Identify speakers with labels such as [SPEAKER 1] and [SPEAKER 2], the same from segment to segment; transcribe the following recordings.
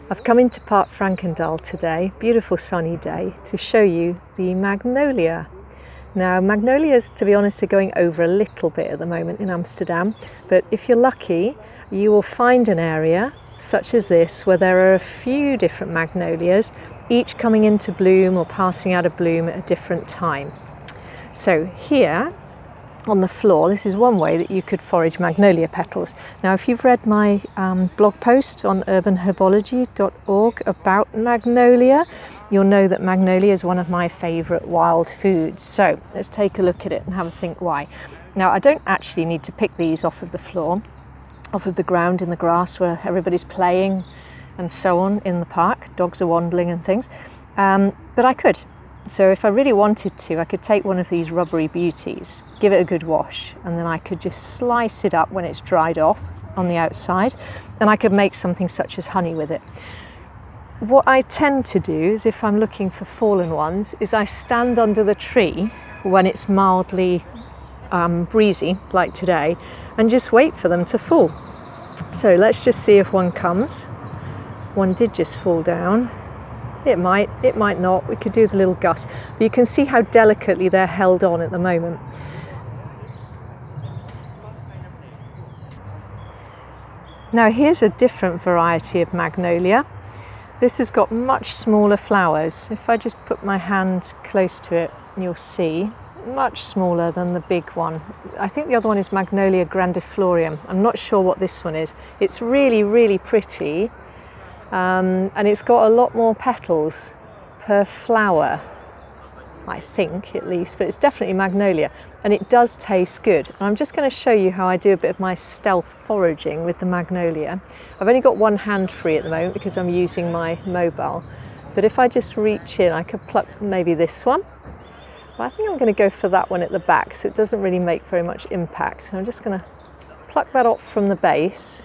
[SPEAKER 1] I've come into Park Frankendal today, beautiful sunny day, to show you the Magnolia. Now, magnolias, to be honest, are going over a little bit at the moment in Amsterdam, but if you're lucky, you will find an area such as this where there are a few different magnolias, each coming into bloom or passing out of bloom at a different time. So here on the floor, this is one way that you could forage magnolia petals. Now, if you've read my blog post on urbanherbology.org about magnolia, you'll know that magnolia is one of my favourite wild foods. So let's take a look at it and have a think why. Now, I don't actually need to pick these off of the floor, off of the ground in the grass where everybody's playing and so on in the park. Dogs are waddling and things, but I could. So if I really wanted to, I could take one of these rubbery beauties, give it a good wash, and then I could just slice it up when it's dried off on the outside, and I could make something such as honey with it. What I tend to do is, if I'm looking for fallen ones, is I stand under the tree when it's mildly breezy, like today, and just wait for them to fall. So let's just see if one comes. One did just fall down. It might not. We could do the little gust. But you can see how delicately they're held on at the moment. Now here's a different variety of magnolia. This has got much smaller flowers. If I just put my hand close to it, you'll see, much smaller than the big one. I think the other one is Magnolia grandiflorium. I'm not sure what this one is. It's really, really pretty. And it's got a lot more petals per flower, I think at least, but it's definitely magnolia, and it does taste good. And I'm just going to show you how I do a bit of my stealth foraging with the magnolia. I've only got one hand free at the moment because I'm using my mobile, but if I just reach in, I could pluck maybe this one. But I think I'm going to go for that one at the back, so it doesn't really make very much impact. I'm just going to pluck that off from the base.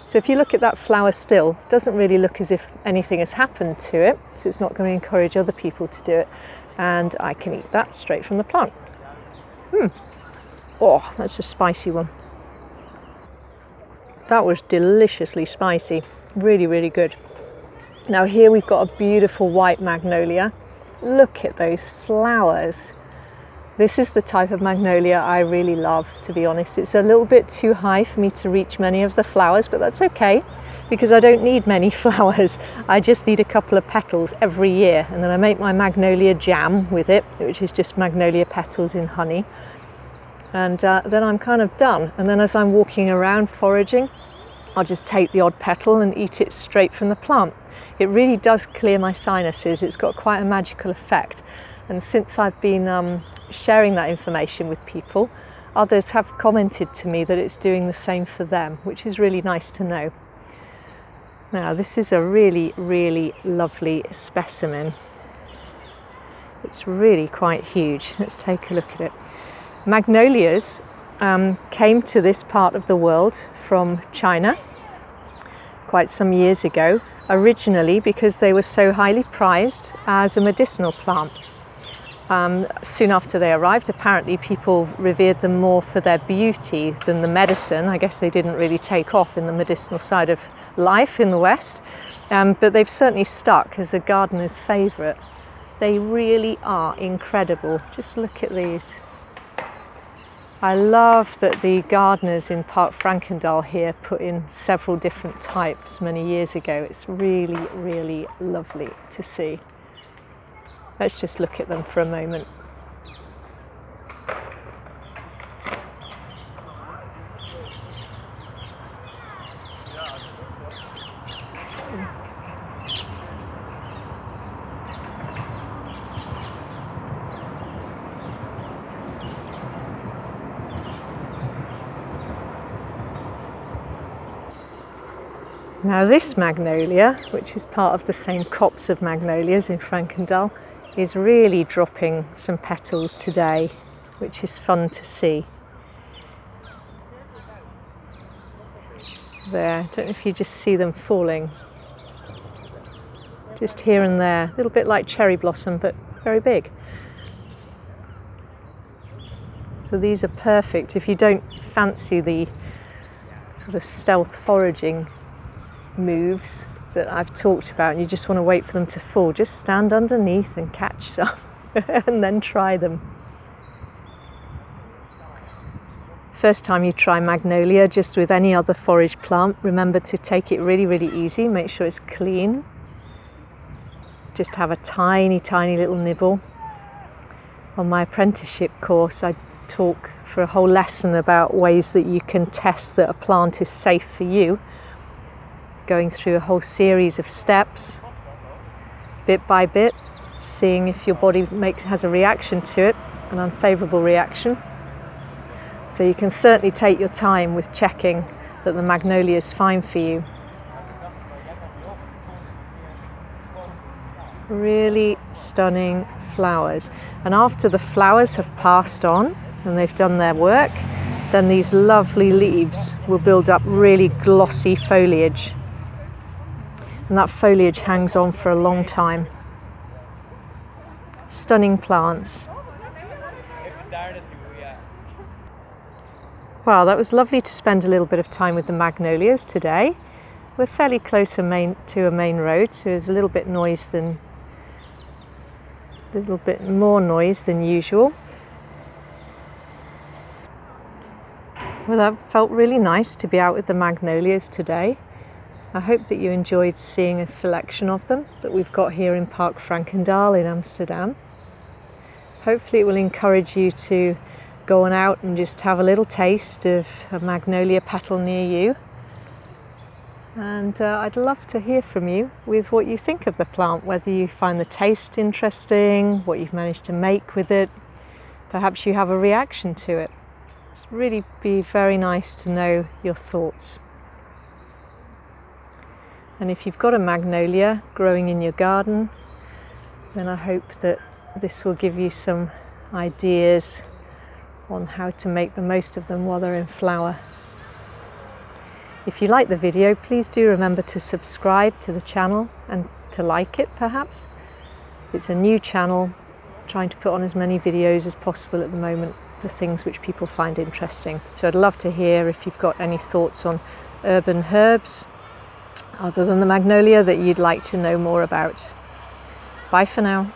[SPEAKER 1] So if you look at that flower still, it doesn't really look as if anything has happened to it, so it's not going to encourage other people to do it. And I can eat that straight from the plant. Oh, that's a spicy one. That was deliciously spicy. Really, really good. Now here we've got a beautiful white magnolia. Look at those flowers. This is the type of magnolia I really love, to be honest. It's a little bit too high for me to reach many of the flowers, but that's okay, because I don't need many flowers. I just need a couple of petals every year, and then I make my magnolia jam with it, which is just magnolia petals in honey. And then I'm kind of done. And then as I'm walking around foraging, I'll just take the odd petal and eat it straight from the plant. It really does clear my sinuses. It's got quite a magical effect. And since I've been sharing that information with people, others have commented to me that it's doing the same for them, which is really nice to know. Now this is a really, really lovely specimen. It's really quite huge. Let's take a look at it. Magnolias came to this part of the world from China quite some years ago, originally because they were so highly prized as a medicinal plant. Soon after they arrived, apparently people revered them more for their beauty than the medicine. I guess they didn't really take off in the medicinal side of life in the West, but they've certainly stuck as a gardener's favourite. They really are incredible. Just look at these. I love that the gardeners in Park Frankendal here put in several different types many years ago. It's really, really lovely to see. Let's just look at them for a moment. Now this magnolia, which is part of the same copse of magnolias in Frankendal, is really dropping some petals today, which is fun to see. There, I don't know if you just see them falling. Just here and there, a little bit like cherry blossom, but very big. So these are perfect if you don't fancy the sort of stealth foraging moves that I've talked about and you just want to wait for them to fall, just stand underneath and catch some and then try them. First time you try Magnolia, just with any other forage plant, remember to take it really, really easy. Make sure it's clean. Just have a tiny, tiny little nibble. On my apprenticeship course, I talk for a whole lesson about ways that you can test that a plant is safe for you, going through a whole series of steps, bit by bit, seeing if your body has a reaction to it, an unfavourable reaction. So you can certainly take your time with checking that the Magnolia is fine for you. Really stunning flowers. And after the flowers have passed on and they've done their work, then these lovely leaves will build up really glossy foliage. And that foliage hangs on for a long time. Stunning plants. Well, that was lovely to spend a little bit of time with the Magnolias today. We're fairly close to a main road, so there's a little bit more noise than usual. Well, that felt really nice to be out with the Magnolias today. I hope that you enjoyed seeing a selection of them that we've got here in Park Frankendahl in Amsterdam. Hopefully it will encourage you to go on out and just have a little taste of a magnolia petal near you. And I'd love to hear from you with what you think of the plant, whether you find the taste interesting, what you've managed to make with it. Perhaps you have a reaction to it. It's really be very nice to know your thoughts. And if you've got a magnolia growing in your garden, then I hope that this will give you some ideas on how to make the most of them while they're in flower. If you like the video, please do remember to subscribe to the channel and to like it perhaps. It's a new channel, trying to put on as many videos as possible at the moment for things which people find interesting. So I'd love to hear if you've got any thoughts on urban herbs other than the magnolia that you'd like to know more about. Bye for now.